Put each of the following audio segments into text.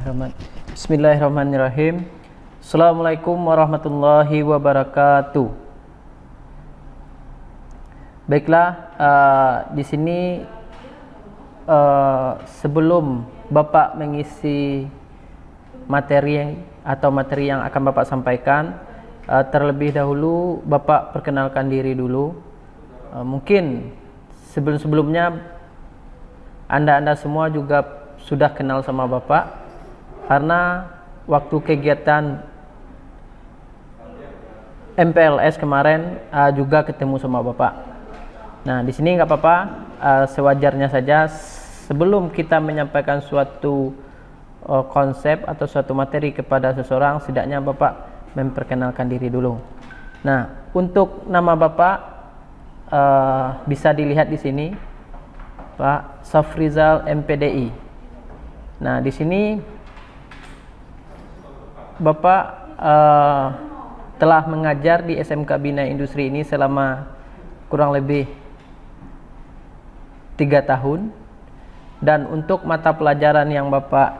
Bismillahirrahmanirrahim. Assalamualaikum warahmatullahi wabarakatuh. Baiklah, di sini sebelum Bapak mengisi materi yang akan Bapak sampaikan, terlebih dahulu Bapak perkenalkan diri dulu. Mungkin sebelum-sebelumnya Anda semua juga sudah kenal sama Bapak, karena waktu kegiatan MPLS kemarin juga ketemu sama Bapak. Nah, di sini nggak apa-apa, sewajarnya saja. Sebelum kita menyampaikan suatu konsep atau suatu materi kepada seseorang, setidaknya Bapak memperkenalkan diri dulu. Nah, untuk nama Bapak bisa dilihat di sini, Pak Safrizal MPDI. Nah, di sini Bapak telah mengajar di SMK Bina Industri ini selama kurang lebih 3 tahun, dan untuk mata pelajaran yang Bapak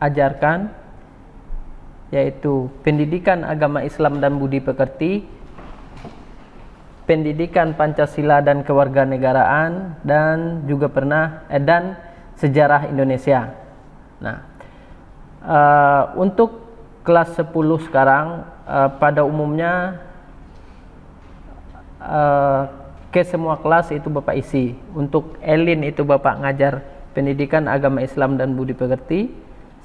ajarkan yaitu Pendidikan Agama Islam dan Budi Pekerti, Pendidikan Pancasila dan Kewarganegaraan, dan juga dan Sejarah Indonesia. Nah, untuk kelas 10 sekarang, pada umumnya ke semua kelas itu Bapak isi. Untuk Elin itu Bapak ngajar Pendidikan Agama Islam dan Budi Pekerti,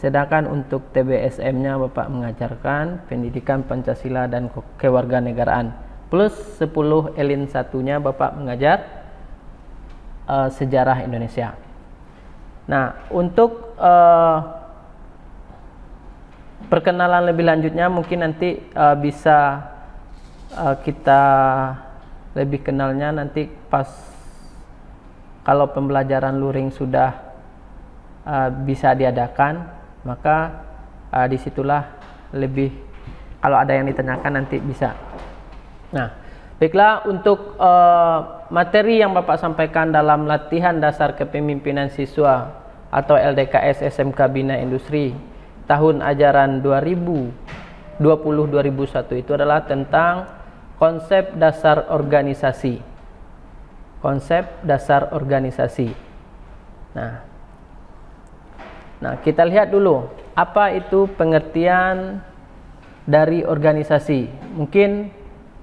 sedangkan untuk TBSM-nya Bapak mengajarkan Pendidikan Pancasila dan Kewarganegaraan. Plus 10 Elin satunya Bapak mengajar Sejarah Indonesia. Nah, untuk perkenalan lebih lanjutnya mungkin nanti bisa kita lebih kenalnya nanti pas kalau pembelajaran luring sudah bisa diadakan, maka disitulah lebih, kalau ada yang ditanyakan nanti bisa. Nah, baiklah, untuk materi yang Bapak sampaikan dalam latihan dasar kepemimpinan siswa atau LDKS SMK Bina Industri tahun ajaran 2020-2021 itu adalah tentang konsep dasar organisasi. Konsep dasar organisasi. Nah, kita lihat dulu apa itu pengertian dari organisasi. Mungkin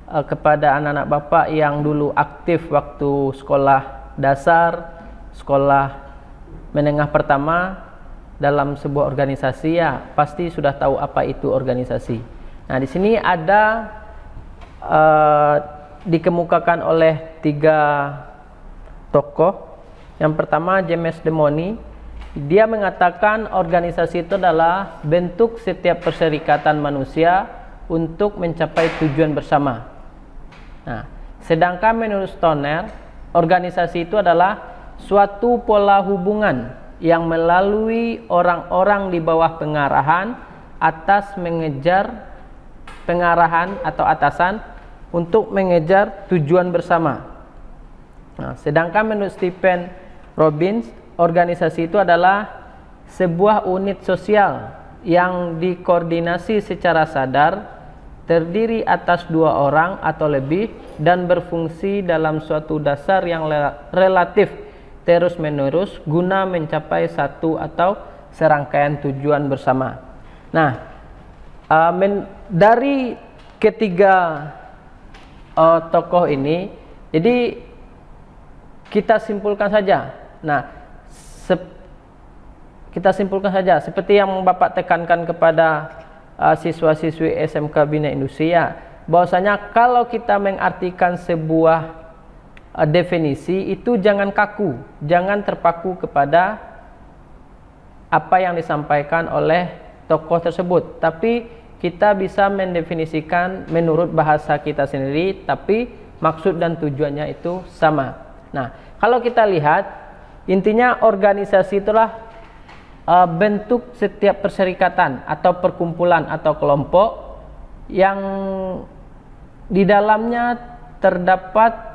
kepada anak-anak Bapak yang dulu aktif waktu sekolah dasar, sekolah menengah pertama dalam sebuah organisasi, ya pasti sudah tahu apa itu organisasi. Nah, di sini ada dikemukakan oleh 3 tokoh. Yang pertama James Demoni, dia mengatakan organisasi itu adalah bentuk setiap perserikatan manusia untuk mencapai tujuan bersama. Nah, sedangkan menurut Stoner, organisasi itu adalah suatu pola hubungan yang melalui orang-orang di bawah pengarahan atau atasan untuk mengejar tujuan bersama. Nah, sedangkan menurut Stephen Robbins, organisasi itu adalah sebuah unit sosial yang dikoordinasi secara sadar, terdiri atas 2 orang atau lebih, dan berfungsi dalam suatu dasar yang relatif terus-menerus guna mencapai satu atau serangkaian tujuan bersama. Nah, dari ketiga tokoh ini, jadi kita simpulkan saja. Nah, kita simpulkan saja seperti yang Bapak tekankan kepada siswa-siswi SMK Bina Industri, ya, bahwasanya kalau kita mengartikan sebuah definisi itu jangan kaku, jangan terpaku kepada apa yang disampaikan oleh tokoh tersebut, tapi kita bisa mendefinisikan menurut bahasa kita sendiri, tapi maksud dan tujuannya itu sama. Nah, kalau kita lihat, intinya organisasi itulah bentuk setiap perserikatan atau perkumpulan atau kelompok yang di dalamnya terdapat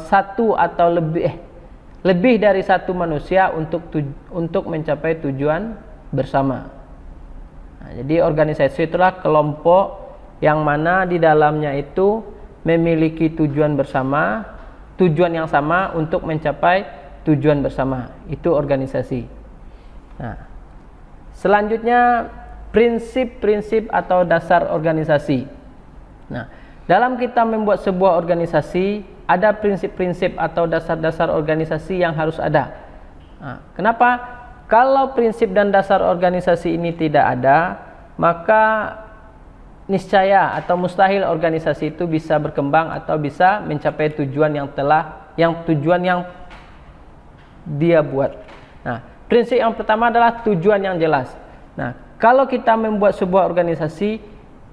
satu atau lebih lebih dari satu manusia untuk mencapai tujuan bersama. Nah, jadi organisasi itulah kelompok yang mana di dalamnya itu memiliki tujuan bersama, tujuan yang sama untuk mencapai tujuan bersama. Itu organisasi. Nah, selanjutnya prinsip-prinsip atau dasar organisasi. Nah, dalam kita membuat sebuah organisasi, ada prinsip-prinsip atau dasar-dasar organisasi yang harus ada. Nah, kenapa? Kalau prinsip dan dasar organisasi ini tidak ada, maka niscaya atau mustahil organisasi itu bisa berkembang atau bisa mencapai tujuan yang dia buat. Nah, prinsip yang pertama adalah tujuan yang jelas. Nah, kalau kita membuat sebuah organisasi,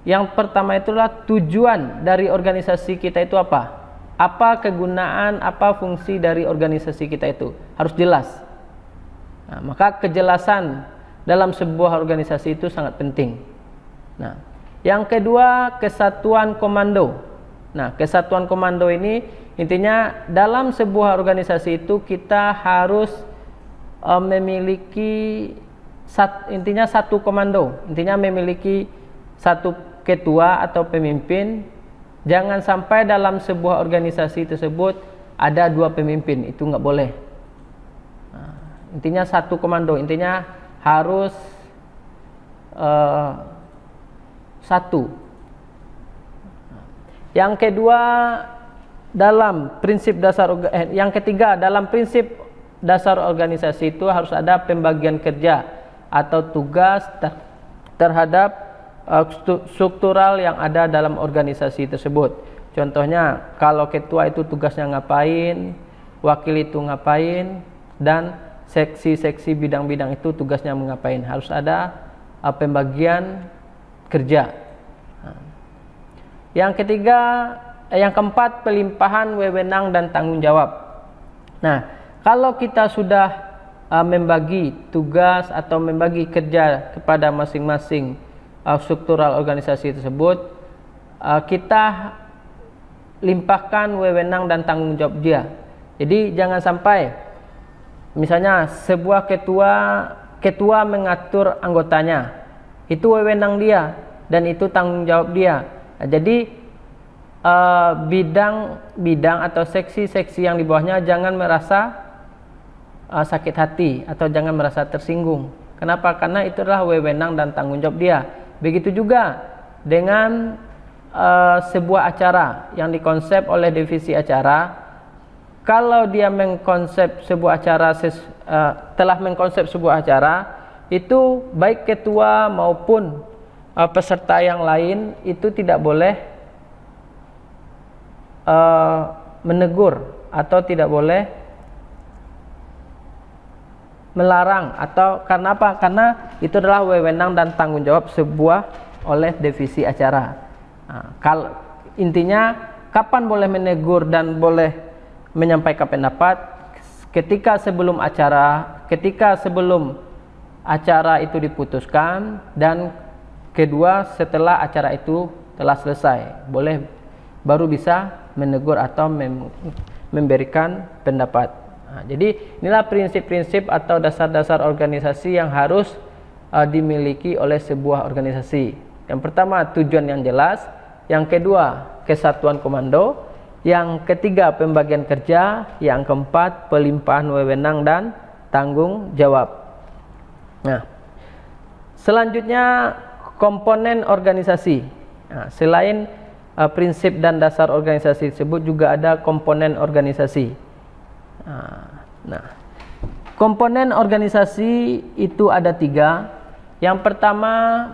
yang pertama itulah tujuan dari organisasi kita itu apa? Apa kegunaan, apa fungsi dari organisasi kita itu? Harus jelas. Nah, maka kejelasan dalam sebuah organisasi itu sangat penting. Nah, yang kedua, kesatuan komando. Nah, kesatuan komando ini intinya dalam sebuah organisasi itu kita harus memiliki satu komando. Intinya memiliki satu ketua atau pemimpin. Jangan sampai dalam sebuah organisasi tersebut ada dua pemimpin, itu nggak boleh. Nah, intinya satu komando, intinya harus satu. Yang kedua, yang ketiga dalam prinsip dasar organisasi itu harus ada pembagian kerja atau tugas terhadap struktural yang ada dalam organisasi tersebut. Contohnya, kalau ketua itu tugasnya ngapain, wakil itu ngapain, dan seksi-seksi bidang-bidang itu tugasnya mengapain. Harus ada pembagian kerja. Yang keempat, pelimpahan wewenang dan tanggung jawab. Nah, kalau kita sudah membagi tugas atau membagi kerja kepada masing-masing struktural organisasi tersebut, kita limpahkan wewenang dan tanggung jawab dia. Jadi jangan sampai misalnya sebuah ketua mengatur anggotanya, itu wewenang dia dan itu tanggung jawab dia. Nah, jadi bidang atau seksi-seksi yang di bawahnya jangan merasa sakit hati atau jangan merasa tersinggung. Kenapa? Karena itu adalah wewenang dan tanggung jawab dia. Begitu juga dengan sebuah acara yang dikonsep oleh divisi acara. Kalau dia mengkonsep sebuah acara, telah mengkonsep sebuah acara, itu baik ketua maupun peserta yang lain itu tidak boleh menegur atau tidak boleh melarang. Atau karena apa? Karena itu adalah wewenang dan tanggung jawab sebuah oleh divisi acara. Nah, intinya kapan boleh menegur dan boleh menyampaikan pendapat? Ketika sebelum acara itu diputuskan, dan kedua setelah acara itu telah selesai, baru bisa menegur atau memberikan pendapat. Nah, jadi inilah prinsip-prinsip atau dasar-dasar organisasi yang harus dimiliki oleh sebuah organisasi. Yang pertama, tujuan yang jelas. Yang kedua, kesatuan komando. Yang ketiga, pembagian kerja. Yang keempat, pelimpahan wewenang dan tanggung jawab. Nah, selanjutnya komponen organisasi. Nah, selain prinsip dan dasar organisasi tersebut juga ada komponen organisasi. Nah, komponen organisasi itu ada 3. Yang pertama,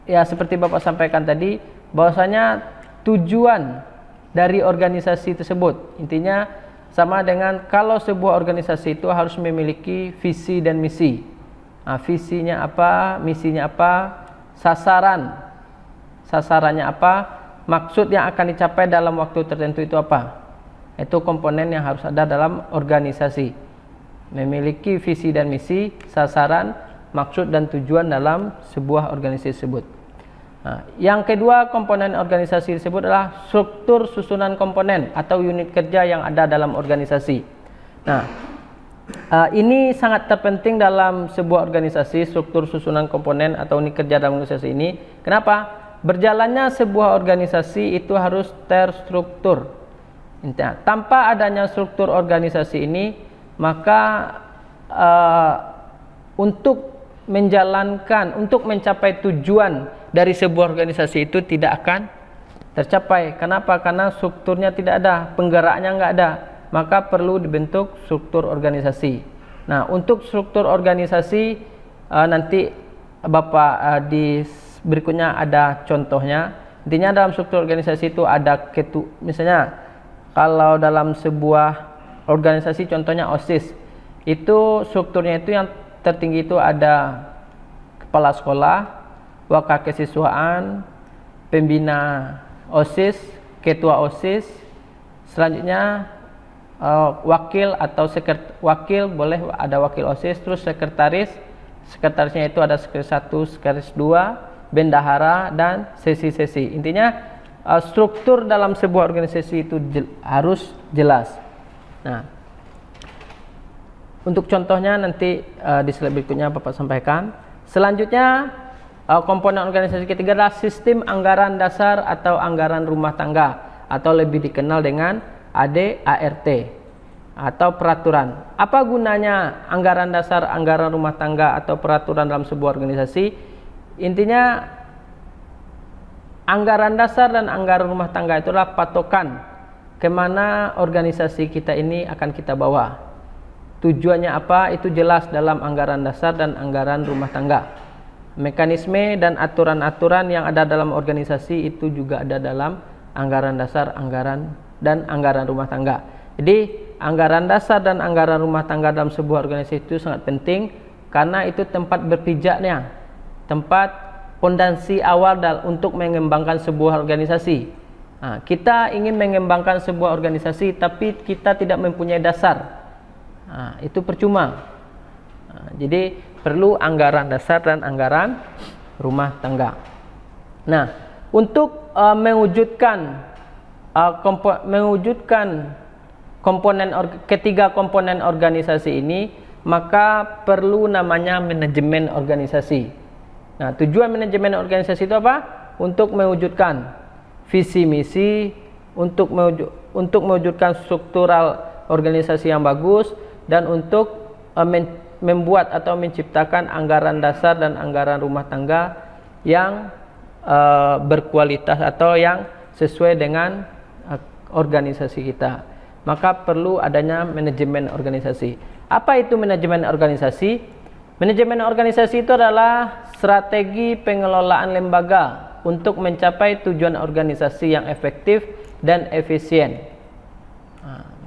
ya seperti Bapak sampaikan tadi, bahwasanya tujuan dari organisasi tersebut. Intinya sama dengan kalau sebuah organisasi itu harus memiliki visi dan misi. Nah, visinya apa, misinya apa, sasarannya apa, maksud yang akan dicapai dalam waktu tertentu itu apa. Itu komponen yang harus ada dalam organisasi. Memiliki visi dan misi, sasaran, maksud dan tujuan dalam sebuah organisasi tersebut. Nah, yang kedua, komponen organisasi tersebut adalah struktur susunan komponen atau unit kerja yang ada dalam organisasi. Nah, ini sangat terpenting dalam sebuah organisasi, struktur susunan komponen atau unit kerja dalam organisasi ini. Kenapa? Berjalannya sebuah organisasi itu harus terstruktur. Tanpa adanya struktur organisasi ini, maka untuk mencapai tujuan dari sebuah organisasi itu tidak akan tercapai. Kenapa? Karena strukturnya tidak ada, penggeraknya nggak ada. Maka perlu dibentuk struktur organisasi. Nah, untuk struktur organisasi nanti Bapak di berikutnya ada contohnya. Intinya dalam struktur organisasi itu ada misalnya kalau dalam sebuah organisasi contohnya OSIS, itu strukturnya itu yang tertinggi itu ada kepala sekolah, wakil kesiswaan, pembina OSIS, ketua OSIS, selanjutnya wakil atau wakil, boleh ada wakil OSIS, terus sekretarisnya itu ada sekretaris 1, sekretaris 2, bendahara, dan sesi-sesi. Intinya struktur dalam sebuah organisasi itu harus jelas. Nah, untuk contohnya nanti di slide berikutnya Bapak sampaikan. Selanjutnya komponen organisasi ketiga adalah sistem anggaran dasar atau anggaran rumah tangga, atau lebih dikenal dengan ADART atau peraturan. Apa gunanya anggaran dasar, anggaran rumah tangga atau peraturan dalam sebuah organisasi? Intinya anggaran dasar dan anggaran rumah tangga itulah patokan kemana organisasi kita ini akan kita bawa. Tujuannya apa? Itu jelas dalam anggaran dasar dan anggaran rumah tangga. Mekanisme dan aturan-aturan yang ada dalam organisasi itu juga ada dalam anggaran dasar, dan anggaran rumah tangga. Jadi anggaran dasar dan anggaran rumah tangga dalam sebuah organisasi itu sangat penting, karena itu tempat berpijaknya, tempat fondasi awal untuk mengembangkan sebuah organisasi. Nah, kita ingin mengembangkan sebuah organisasi tapi kita tidak mempunyai dasar. Nah, itu percuma. Nah, jadi perlu anggaran dasar dan anggaran rumah tangga. Nah, untuk mewujudkan ketiga komponen organisasi ini, maka perlu namanya manajemen organisasi. Nah, tujuan manajemen organisasi itu apa? Untuk mewujudkan visi misi, untuk mewujudkan struktural organisasi yang bagus, dan untuk membuat atau menciptakan anggaran dasar dan anggaran rumah tangga yang berkualitas atau yang sesuai dengan organisasi kita. Maka perlu adanya manajemen organisasi. Apa itu manajemen organisasi? Manajemen organisasi itu adalah strategi pengelolaan lembaga untuk mencapai tujuan organisasi yang efektif dan efisien.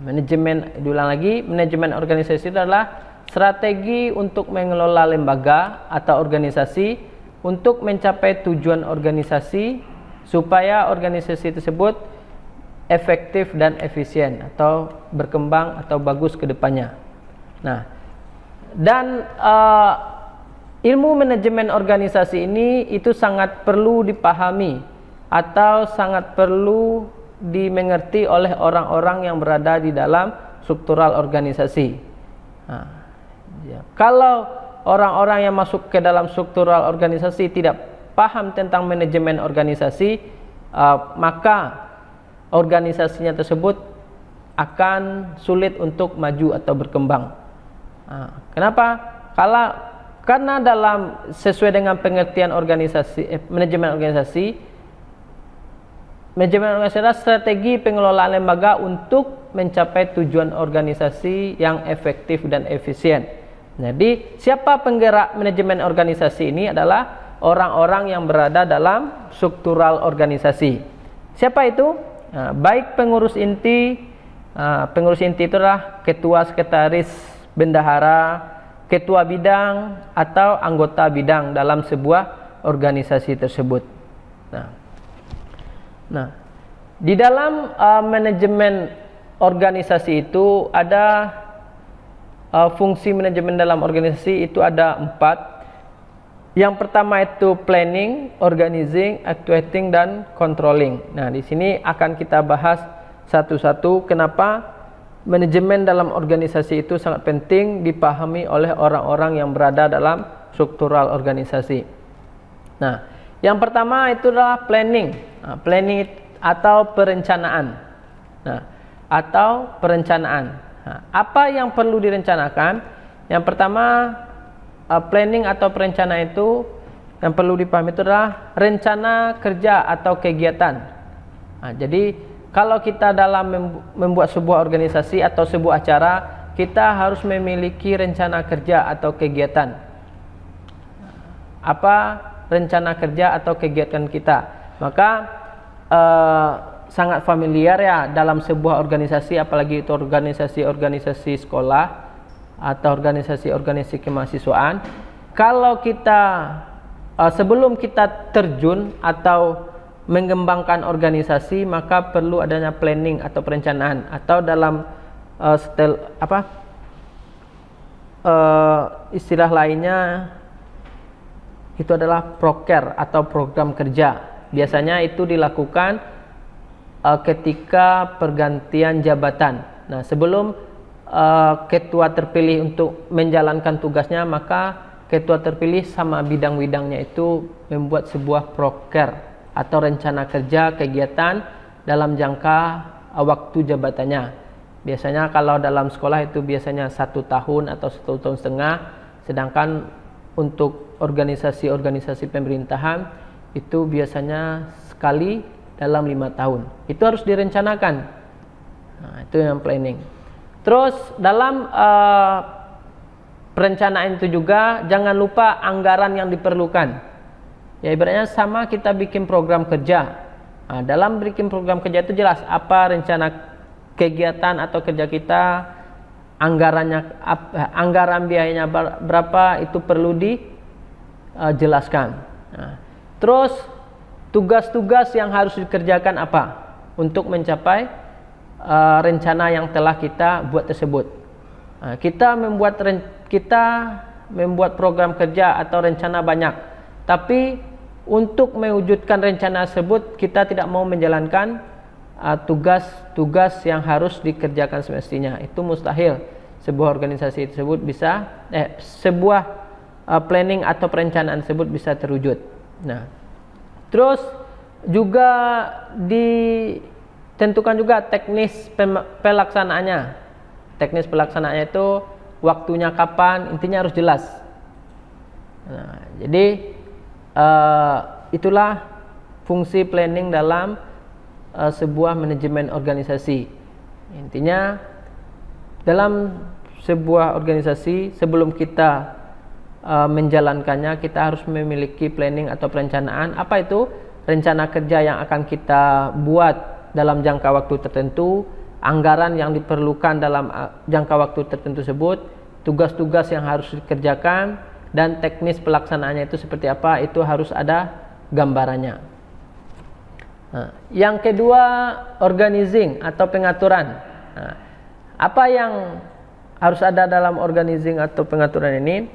Manajemen organisasi itu adalah strategi untuk mengelola lembaga atau organisasi untuk mencapai tujuan organisasi supaya organisasi tersebut efektif dan efisien atau berkembang atau bagus ke depannya. Nah, dan ilmu manajemen organisasi ini itu sangat perlu dipahami atau sangat perlu dimengerti oleh orang-orang yang berada di dalam struktural organisasi. Nah, kalau orang-orang yang masuk ke dalam struktural organisasi tidak paham tentang manajemen organisasi, maka organisasinya tersebut akan sulit untuk maju atau berkembang. Kenapa? Karena dalam sesuai dengan pengertian manajemen organisasi adalah strategi pengelolaan lembaga untuk mencapai tujuan organisasi yang efektif dan efisien. Jadi siapa penggerak manajemen organisasi ini adalah orang-orang yang berada dalam struktural organisasi. Siapa itu? Baik pengurus inti. Pengurus inti itu adalah ketua, sekretaris, bendahara, ketua bidang atau anggota bidang dalam sebuah organisasi tersebut. Nah, di dalam manajemen organisasi itu ada fungsi manajemen dalam organisasi itu ada 4. Yang pertama itu planning, organizing, actuating, dan controlling. Nah, di sini akan kita bahas satu-satu kenapa manajemen dalam organisasi itu sangat penting dipahami oleh orang-orang yang berada dalam struktural organisasi. Nah, yang pertama itu adalah planning. Planning atau perencanaan. Nah, atau perencanaan. Apa yang perlu direncanakan? Yang pertama, planning atau perencanaan itu yang perlu dipahami itu adalah rencana kerja atau kegiatan. Jadi kalau kita dalam membuat sebuah organisasi atau sebuah acara, kita harus memiliki rencana kerja atau kegiatan. Apa rencana kerja atau kegiatan kita? Maka sangat familiar ya dalam sebuah organisasi, apalagi itu organisasi sekolah atau organisasi kemahasiswaan. Kalau kita sebelum kita terjun atau mengembangkan organisasi, maka perlu adanya planning atau perencanaan, atau dalam istilah lainnya itu adalah proker atau program kerja. Biasanya itu dilakukan ketika pergantian jabatan. Nah, sebelum ketua terpilih untuk menjalankan tugasnya, maka ketua terpilih sama bidang-bidangnya itu membuat sebuah proker atau rencana kerja kegiatan dalam jangka waktu jabatannya. Biasanya kalau dalam sekolah itu biasanya 1 tahun atau 1 tahun setengah, sedangkan untuk organisasi pemerintahan itu biasanya sekali dalam 5 tahun. Itu harus direncanakan. Nah, itu yang planning. Terus dalam perencanaan itu juga jangan lupa anggaran yang diperlukan. Ya, ibaratnya sama kita bikin program kerja. Nah, dalam bikin program kerja itu jelas apa rencana kegiatan atau kerja kita, anggaran biayanya berapa, itu perlu dijelaskan. Nah, terus tugas-tugas yang harus dikerjakan apa untuk mencapai rencana yang telah kita buat tersebut. Nah, kita membuat program kerja atau rencana banyak, tapi untuk mewujudkan rencana tersebut kita tidak mau menjalankan tugas-tugas yang harus dikerjakan semestinya. Itu mustahil sebuah organisasi tersebut bisa sebuah planning atau perencanaan tersebut bisa terwujud. Nah, terus juga ditentukan juga teknis pelaksanaannya. Teknis pelaksanaannya itu waktunya kapan, intinya harus jelas. Nah, jadi itulah fungsi planning dalam sebuah manajemen organisasi. Intinya dalam sebuah organisasi, sebelum kita menjalankannya, kita harus memiliki planning atau perencanaan. Apa itu? Rencana kerja yang akan kita buat dalam jangka waktu tertentu, anggaran yang diperlukan dalam jangka waktu tertentu tersebut, tugas-tugas yang harus dikerjakan, dan teknis pelaksanaannya itu seperti apa, itu harus ada gambarannya. Nah, yang kedua, organizing atau pengaturan. Nah, apa yang harus ada dalam organizing atau pengaturan ini?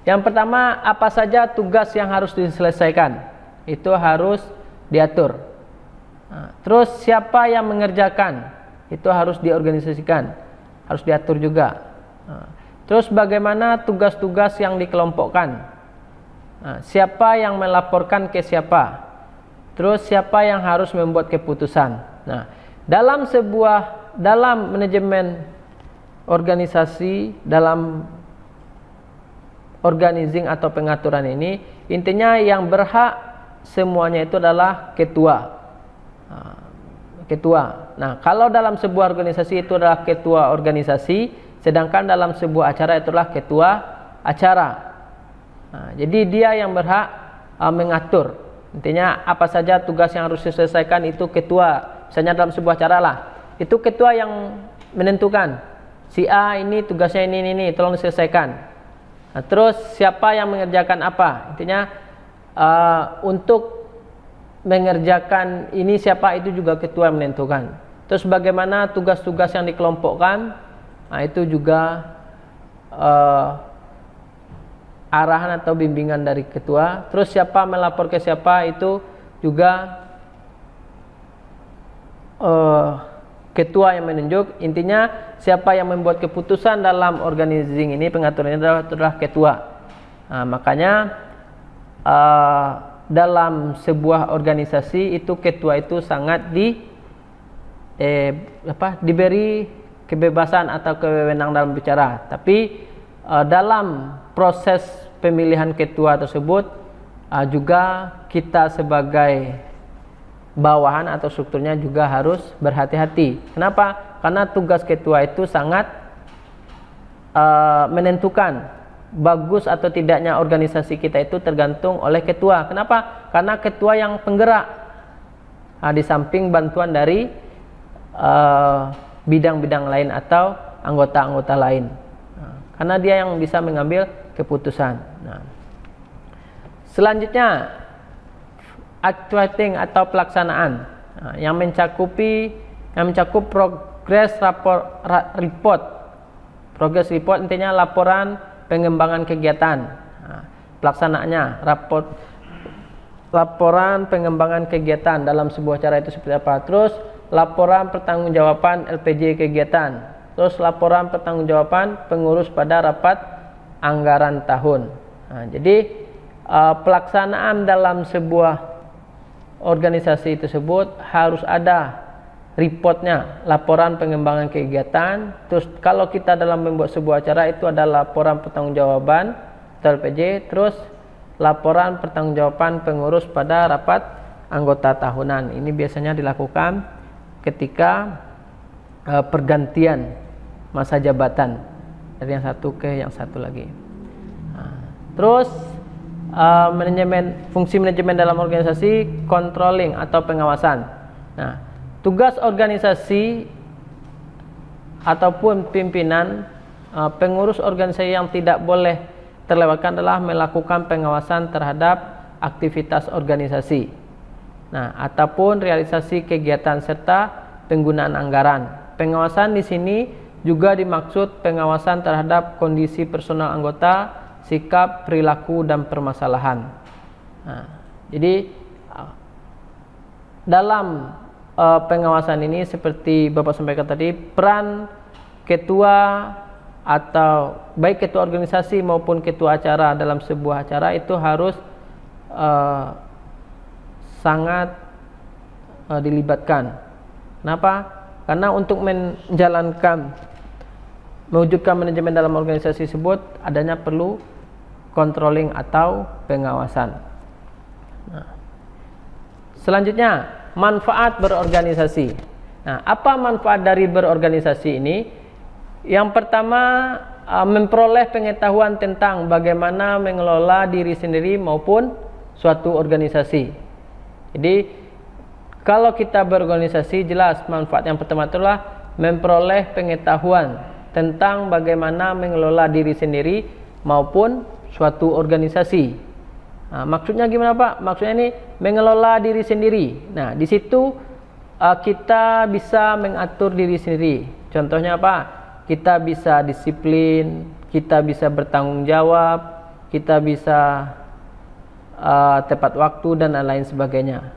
Yang pertama, apa saja tugas yang harus diselesaikan, itu harus diatur. Nah, terus siapa yang mengerjakan, itu harus diorganisasikan, harus diatur juga. Nah, terus bagaimana tugas-tugas yang dikelompokkan? Nah, siapa yang melaporkan ke siapa? Terus siapa yang harus membuat keputusan? Nah, dalam manajemen organisasi, dalam organizing atau pengaturan ini, intinya yang berhak semuanya itu adalah ketua. Nah, kalau dalam sebuah organisasi itu adalah ketua organisasi, sedangkan dalam sebuah acara itulah ketua acara. Nah, jadi dia yang berhak mengatur. Intinya apa saja tugas yang harus diselesaikan itu ketua. Misalnya dalam sebuah acara lah, itu ketua yang menentukan. Si A ini tugasnya ini, tolong diselesaikan. Nah, terus siapa yang mengerjakan apa? Intinya untuk mengerjakan ini siapa, itu juga ketua yang menentukan. Terus bagaimana tugas-tugas yang dikelompokkan? Nah, itu juga arahan atau bimbingan dari ketua. Terus siapa melapor ke siapa, itu juga ketua yang menunjuk. Intinya siapa yang membuat keputusan dalam organizing ini, pengaturan ini adalah ketua. Nah, makanya dalam sebuah organisasi itu ketua itu sangat diberi kebebasan atau kewenangan dalam bicara. Tapi dalam proses pemilihan ketua tersebut juga kita sebagai bawahan atau strukturnya juga harus berhati-hati. Kenapa? Karena tugas ketua itu sangat menentukan bagus atau tidaknya organisasi kita itu tergantung oleh ketua. Kenapa? Karena ketua yang penggerak, di samping bantuan dari bidang-bidang lain atau anggota-anggota lain. Karena dia yang bisa mengambil keputusan. Selanjutnya, actuating atau pelaksanaan, yang mencakup progress report. Progress report intinya laporan pengembangan kegiatan. Pelaksanaannya laporan pengembangan kegiatan dalam sebuah acara itu seperti apa. Terus laporan pertanggungjawaban LPJ kegiatan. Terus laporan pertanggungjawaban pengurus pada rapat anggaran tahun. Jadi pelaksanaan dalam sebuah organisasi tersebut harus ada reportnya, laporan pengembangan kegiatan. Terus kalau kita dalam membuat sebuah acara itu ada laporan pertanggungjawaban LPJ, terus laporan pertanggungjawaban pengurus pada rapat anggota tahunan. Ini biasanya dilakukan ketika pergantian masa jabatan dari yang satu ke yang satu lagi. Terus fungsi manajemen dalam organisasi, controlling atau pengawasan. Tugas organisasi ataupun pimpinan, pengurus organisasi yang tidak boleh terlewatkan adalah melakukan pengawasan terhadap aktivitas organisasi, ataupun realisasi kegiatan serta penggunaan anggaran. Pengawasan di sini juga dimaksud pengawasan terhadap kondisi personal anggota, sikap, perilaku, dan permasalahan. Jadi dalam pengawasan ini seperti Bapak sampaikan tadi, peran ketua atau baik ketua organisasi maupun ketua acara dalam sebuah acara itu harus sangat dilibatkan. Kenapa? Karena untuk mewujudkan manajemen dalam organisasi tersebut adanya perlu controlling atau pengawasan. Selanjutnya, manfaat berorganisasi. Apa manfaat dari berorganisasi ini? Yang pertama, memperoleh pengetahuan tentang bagaimana mengelola diri sendiri maupun suatu organisasi. Jadi, kalau kita berorganisasi, jelas manfaat yang pertama itulah memperoleh pengetahuan tentang bagaimana mengelola diri sendiri maupun suatu organisasi. Maksudnya gimana Pak? Maksudnya ini mengelola diri sendiri. Di situ kita bisa mengatur diri sendiri. Contohnya apa? Kita bisa disiplin, kita bisa bertanggung jawab, kita bisa tepat waktu dan lain sebagainya.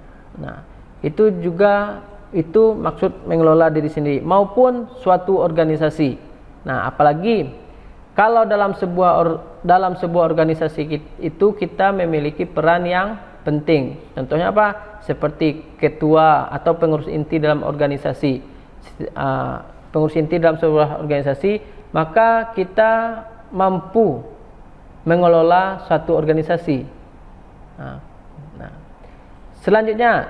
Itu maksud mengelola diri sendiri maupun suatu organisasi. Apalagi kalau dalam sebuah organisasi itu kita memiliki peran yang penting. Contohnya apa? Seperti ketua atau pengurus inti dalam organisasi. Pengurus inti dalam sebuah organisasi, maka kita mampu mengelola suatu organisasi. Selanjutnya,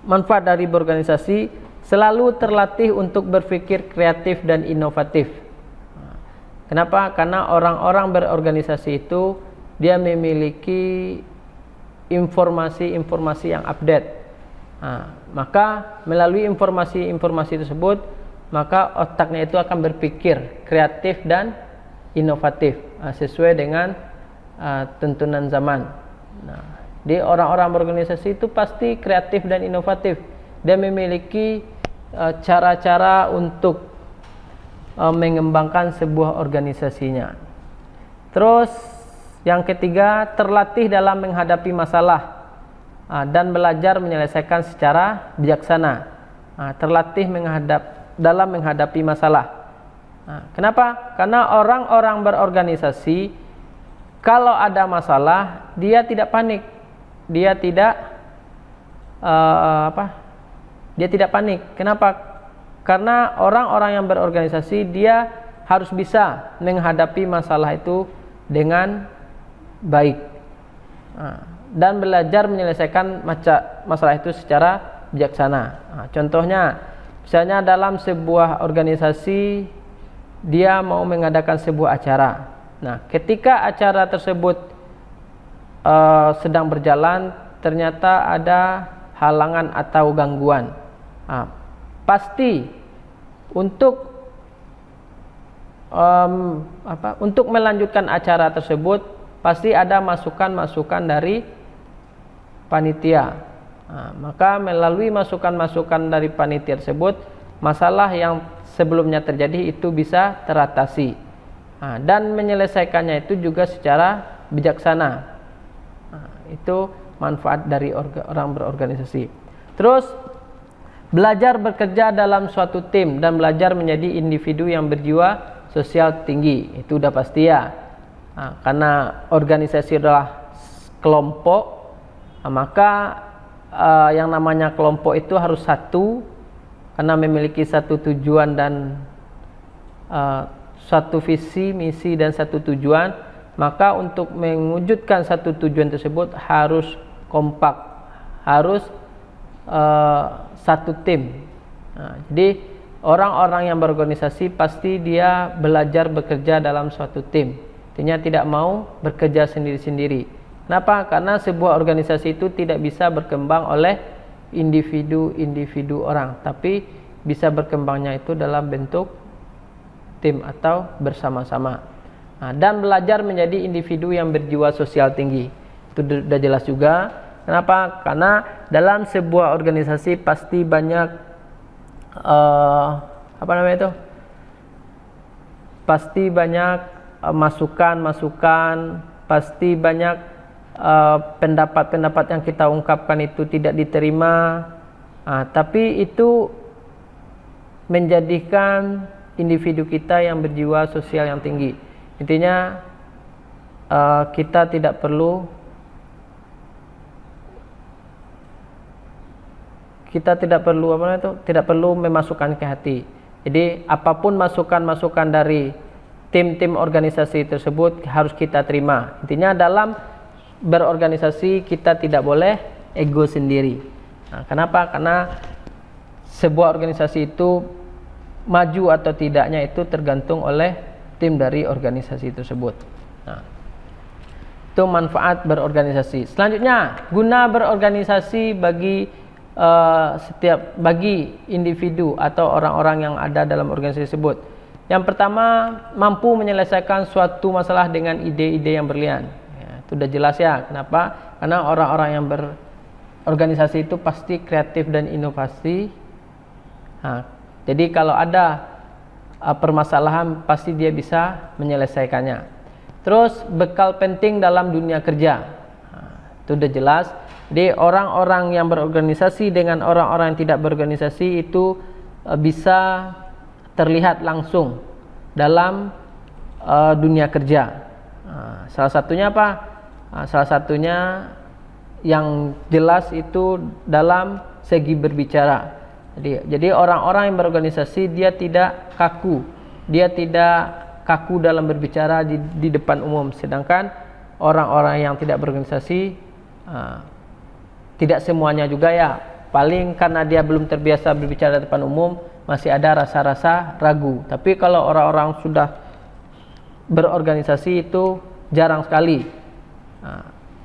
manfaat dari berorganisasi, selalu terlatih untuk berpikir kreatif dan inovatif. Kenapa? Karena orang-orang berorganisasi itu dia memiliki informasi-informasi yang update. Maka melalui informasi-informasi tersebut, maka otaknya itu akan berpikir kreatif dan inovatif sesuai dengan tuntunan zaman. Jadi orang-orang berorganisasi itu pasti kreatif dan inovatif. Dia memiliki cara-cara untuk mengembangkan sebuah organisasinya. Terus yang ketiga, terlatih dalam menghadapi masalah dan belajar menyelesaikan secara bijaksana. terlatih dalam menghadapi masalah. Kenapa? Karena orang-orang berorganisasi kalau ada masalah dia tidak panik, dia tidak dia tidak panik. Kenapa? Karena orang-orang yang berorganisasi dia harus bisa menghadapi masalah itu dengan baik dan belajar menyelesaikan masalah itu secara bijaksana. Contohnya, misalnya dalam sebuah organisasi dia mau mengadakan sebuah acara. Nah, ketika acara tersebut sedang berjalan, ternyata ada halangan atau gangguan. Pasti untuk melanjutkan acara tersebut pasti ada masukan-masukan dari panitia. Maka melalui masukan-masukan dari panitia tersebut, masalah yang sebelumnya terjadi itu bisa teratasi. Dan menyelesaikannya itu juga secara bijaksana. Itu manfaat dari orang berorganisasi. Terus belajar bekerja dalam suatu tim dan belajar menjadi individu yang berjiwa sosial tinggi. Itu udah pasti ya. Karena organisasi adalah kelompok, maka yang namanya kelompok itu harus satu karena memiliki satu tujuan dan satu visi, misi dan satu tujuan. Maka untuk mewujudkan satu tujuan tersebut harus kompak, harus satu tim. Jadi orang-orang yang berorganisasi pasti dia belajar bekerja dalam suatu tim. Artinya tidak mau bekerja sendiri-sendiri. Kenapa? Karena sebuah organisasi itu tidak bisa berkembang oleh individu-individu orang, tapi bisa berkembangnya itu dalam bentuk tim atau bersama-sama. Dan belajar menjadi individu yang berjiwa sosial tinggi. Itu sudah jelas juga. Kenapa? Karena dalam sebuah organisasi pasti banyak pasti banyak masukan-masukan, pasti banyak pendapat-pendapat yang kita ungkapkan itu tidak diterima. Tapi itu menjadikan individu kita yang berjiwa sosial yang tinggi. Intinya kita tidak perlu tidak perlu memasukkan ke hati. Jadi apapun masukan-masukan dari tim-tim organisasi tersebut harus kita terima. Intinya dalam berorganisasi kita tidak boleh ego sendiri. Kenapa? Karena sebuah organisasi itu maju atau tidaknya itu tergantung oleh tim dari organisasi tersebut. Itu manfaat berorganisasi. Selanjutnya, guna berorganisasi bagi bagi individu atau orang-orang yang ada dalam organisasi tersebut. Yang pertama, mampu menyelesaikan suatu masalah dengan ide-ide yang berlian. Itu sudah jelas ya. Kenapa? Karena orang-orang yang berorganisasi itu pasti kreatif dan inovasi. Jadi kalau ada permasalahan pasti dia bisa menyelesaikannya. Terus bekal penting dalam dunia kerja. Itu sudah jelas. Jadi orang-orang yang berorganisasi dengan orang-orang yang tidak berorganisasi itu bisa terlihat langsung dalam dunia kerja. Salah satunya apa? Salah satunya yang jelas itu dalam segi berbicara. Jadi orang-orang yang berorganisasi dia tidak kaku. Dia tidak kaku dalam berbicara di depan umum. Sedangkan orang-orang yang tidak berorganisasi tidak semuanya juga ya, paling karena dia belum terbiasa berbicara di depan umum masih ada rasa-rasa ragu. Tapi kalau orang-orang sudah berorganisasi itu jarang sekali.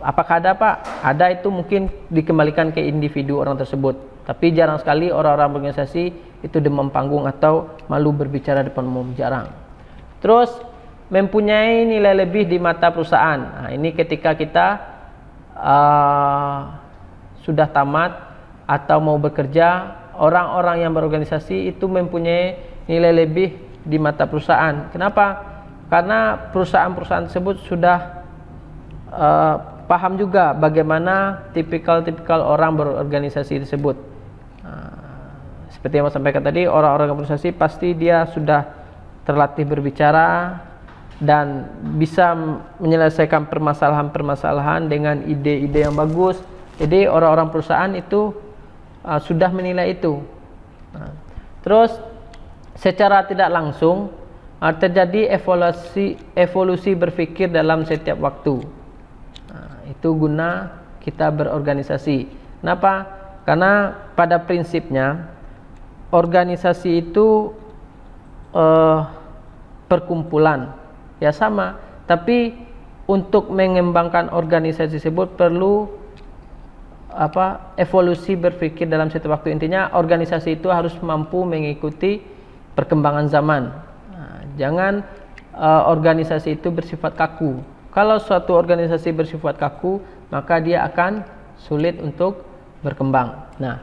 Apakah ada Pak? Ada, itu mungkin dikembalikan ke individu orang tersebut. Tapi jarang sekali orang-orang berorganisasi itu demam panggung atau malu berbicara di depan umum, jarang. Terus mempunyai nilai lebih di mata perusahaan. Ini ketika kita sudah tamat atau mau bekerja, orang-orang yang berorganisasi itu mempunyai nilai lebih di mata perusahaan. Kenapa? Karena perusahaan-perusahaan tersebut sudah paham juga bagaimana tipikal-tipikal orang berorganisasi tersebut. seperti yang saya sampaikan tadi, orang-orang organisasi pasti dia sudah terlatih berbicara dan bisa menyelesaikan permasalahan-permasalahan dengan ide-ide yang bagus. Jadi orang-orang perusahaan itu sudah menilai itu. Terus secara tidak langsung terjadi evolusi berpikir dalam setiap waktu. Itu guna kita berorganisasi. Kenapa? Karena pada prinsipnya organisasi itu perkumpulan, ya sama. Tapi untuk mengembangkan organisasi tersebut perlu evolusi berpikir dalam setiap waktu. Intinya organisasi itu harus mampu mengikuti perkembangan zaman. Jangan organisasi itu bersifat kaku. Kalau suatu organisasi bersifat kaku, maka dia akan sulit untuk berkembang. Nah,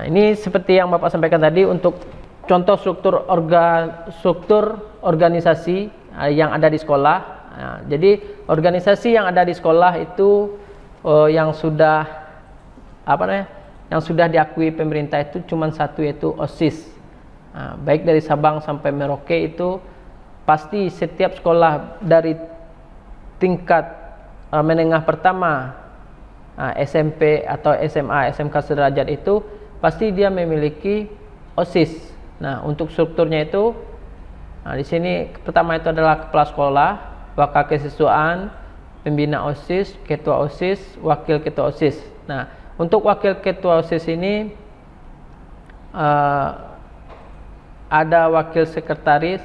ini seperti yang Bapak sampaikan tadi untuk contoh struktur organisasi yang ada di sekolah. Jadi organisasi yang ada di sekolah itu yang sudah yang sudah diakui pemerintah itu cuma satu, yaitu OSIS. Baik dari Sabang sampai Merauke itu pasti setiap sekolah dari tingkat menengah pertama SMP atau SMA, SMK sederajat itu pasti dia memiliki OSIS. Nah, untuk strukturnya itu di sini pertama itu adalah kepala sekolah, wakakesiswaan, pembina OSIS, ketua OSIS, wakil ketua OSIS. Nah, untuk wakil ketua OSIS ini ada wakil sekretaris,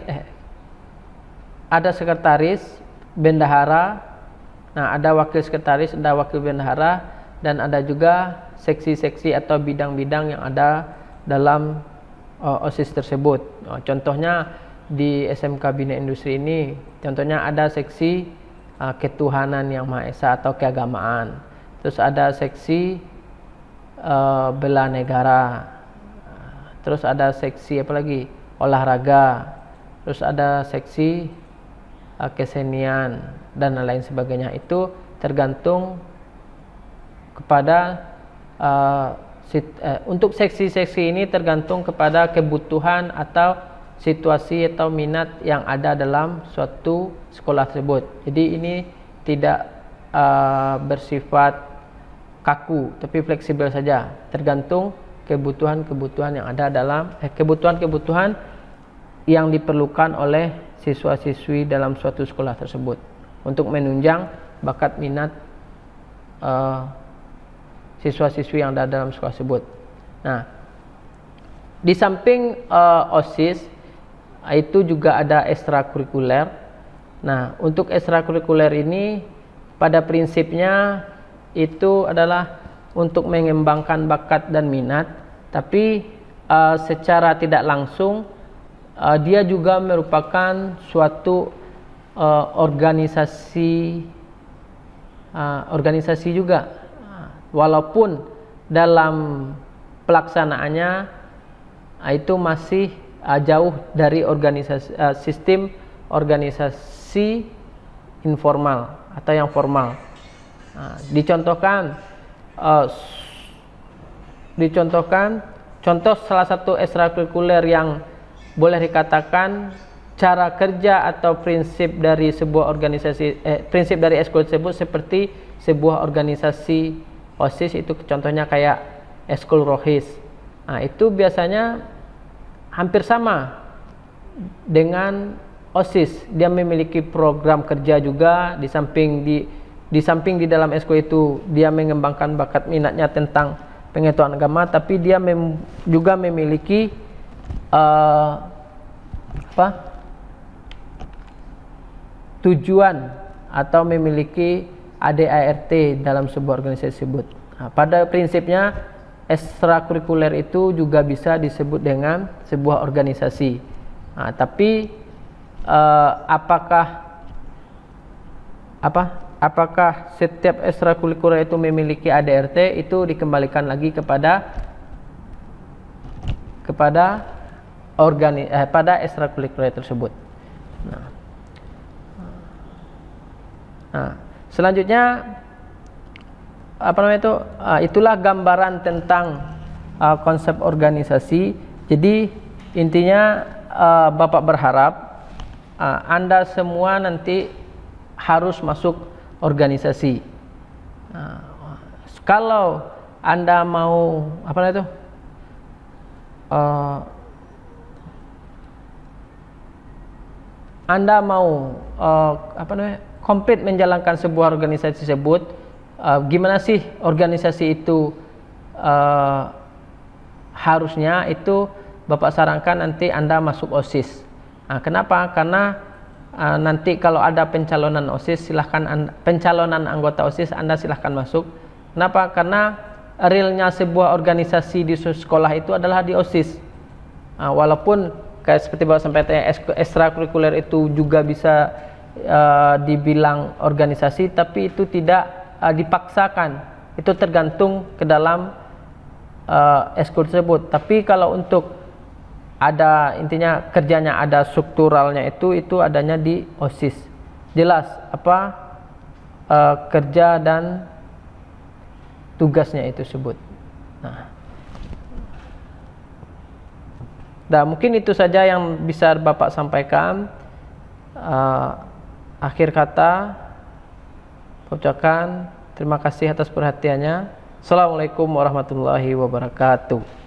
ada sekretaris, bendahara. Nah, ada wakil sekretaris, ada wakil bendahara, dan ada juga seksi-seksi atau bidang-bidang yang ada dalam OSIS tersebut. Contohnya di SMK Bina Industri ini, contohnya ada seksi ketuhanan yang Maha Esa atau keagamaan. Terus ada seksi bela negara. Terus ada seksi apa lagi? Olahraga. Terus ada seksi kesenian dan lain sebagainya. Itu tergantung kepada untuk seksi-seksi ini tergantung kepada kebutuhan atau situasi atau minat yang ada dalam suatu sekolah tersebut. Jadi ini tidak bersifat kaku, tapi fleksibel saja, tergantung kebutuhan-kebutuhan yang ada dalam kebutuhan-kebutuhan yang diperlukan oleh siswa-siswi dalam suatu sekolah tersebut untuk menunjang bakat minat siswa-siswi yang ada dalam sekolah tersebut. Nah, di samping OSIS itu juga ada ekstrakurikuler. Nah, untuk ekstrakurikuler ini pada prinsipnya itu adalah untuk mengembangkan bakat dan minat, tapi secara tidak langsung dia juga merupakan suatu organisasi juga, walaupun dalam pelaksanaannya itu masih jauh dari sistem organisasi informal atau yang formal. Contoh salah satu ekstrakurikuler yang boleh dikatakan cara kerja atau prinsip dari sebuah organisasi, prinsip dari ekskul tersebut seperti sebuah organisasi OSIS, itu contohnya kayak ekskul rohis. Nah, itu biasanya hampir sama dengan OSIS. Dia memiliki program kerja juga, di samping di dalam ekskul itu dia mengembangkan bakat minatnya tentang pengetahuan agama, tapi dia juga memiliki tujuan atau memiliki ADART dalam sebuah organisasi tersebut. Nah, pada prinsipnya ekstrakurikuler itu juga bisa disebut dengan sebuah organisasi. Nah, tapi apakah setiap ekstrakurikuler itu memiliki ADART, itu dikembalikan lagi kepada pada ekstrakurikuler tersebut. Nah, selanjutnya itulah gambaran tentang konsep organisasi. Jadi intinya Bapak berharap Anda semua nanti harus masuk organisasi. Kalau Anda mau Anda mau komplit menjalankan sebuah organisasi tersebut, gimana sih organisasi itu harusnya itu Bapak sarankan nanti Anda masuk OSIS. Kenapa? Karena nanti kalau ada pencalonan OSIS, pencalonan anggota OSIS Anda silahkan masuk. Kenapa? Karena realnya sebuah organisasi di sekolah itu adalah di OSIS. Walaupun kayak seperti Bapak sampaikan ekstrakurikuler itu juga bisa dibilang organisasi, tapi itu tidak dipaksakan. Itu tergantung ke dalam ekskul tersebut. Tapi kalau untuk ada intinya kerjanya ada strukturalnya itu adanya di OSIS. Jelas apa kerja dan tugasnya itu sebut. Nah, mungkin itu saja yang bisa Bapak sampaikan. Akhir kata, ucapkan terima kasih atas perhatiannya. Assalamualaikum warahmatullahi wabarakatuh.